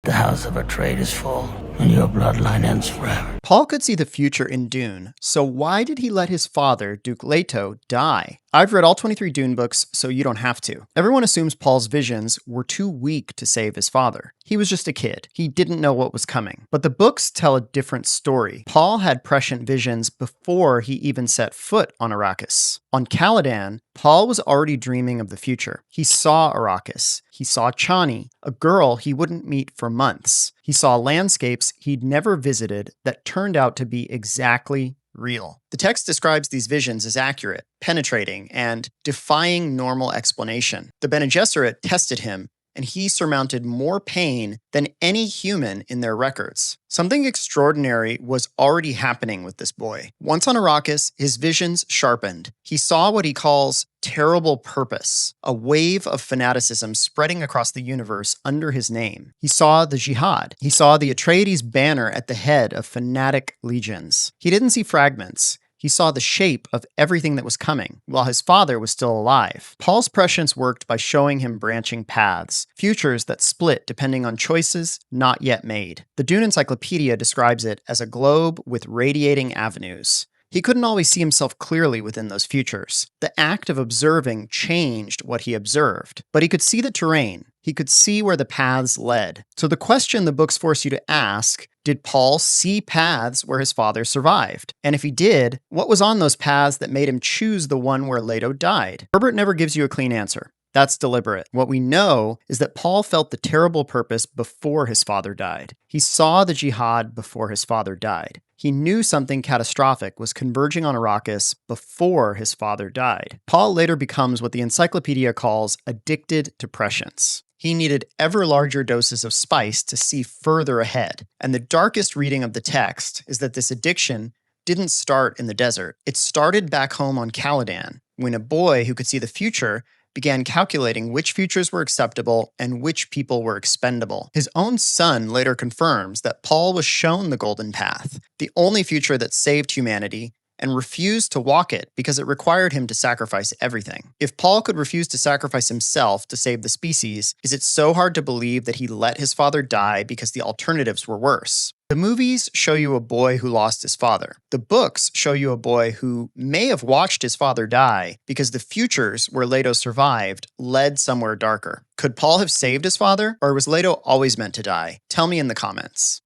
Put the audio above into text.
The house of Atreides fall, and your bloodline ends forever. Paul could see the future in Dune, so why did he let his father, Duke Leto, die? I've read all 23 Dune books, so you don't have to. Everyone assumes Paul's visions were too weak to save his father. He was just a kid. He didn't know what was coming. But the books tell a different story. Paul had prescient visions before he even set foot on Arrakis. On Caladan, Paul was already dreaming of the future. He saw Arrakis. He saw Chani, a girl he wouldn't meet for months. He saw landscapes he'd never visited that turned out to be exactly real. The text describes these visions as accurate, penetrating, and defying normal explanation. The Bene Gesserit tested him, and he surmounted more pain than any human in their records. Something extraordinary was already happening with this boy. Once on Arrakis, his visions sharpened. He saw what he calls terrible purpose, a wave of fanaticism spreading across the universe under his name. He saw the jihad. He saw the Atreides banner at the head of fanatic legions. He didn't see fragments. He saw the shape of everything that was coming, while his father was still alive. Paul's prescience worked by showing him branching paths, futures that split depending on choices not yet made. The Dune Encyclopedia describes it as a globe with radiating avenues. He couldn't always see himself clearly within those futures. The act of observing changed what he observed, but he could see the terrain. He could see where the paths led. So the question the books force you to ask, did Paul see paths where his father survived? And if he did, what was on those paths that made him choose the one where Leto died? Herbert never gives you a clean answer. That's deliberate. What we know is that Paul felt the terrible purpose before his father died. He saw the jihad before his father died. He knew something catastrophic was converging on Arrakis before his father died. Paul later becomes what the encyclopedia calls addicted to prescience. He needed ever larger doses of spice to see further ahead. And the darkest reading of the text is that this addiction didn't start in the desert. It started back home on Caladan, when a boy who could see the future began calculating which futures were acceptable and which people were expendable. His own son later confirms that Paul was shown the golden path, the only future that saved humanity, and refused to walk it because it required him to sacrifice everything. If Paul could refuse to sacrifice himself to save the species, is it so hard to believe that he let his father die because the alternatives were worse? The movies show you a boy who lost his father. The books show you a boy who may have watched his father die because the futures where Leto survived led somewhere darker. Could Paul have saved his father, or was Leto always meant to die? Tell me in the comments.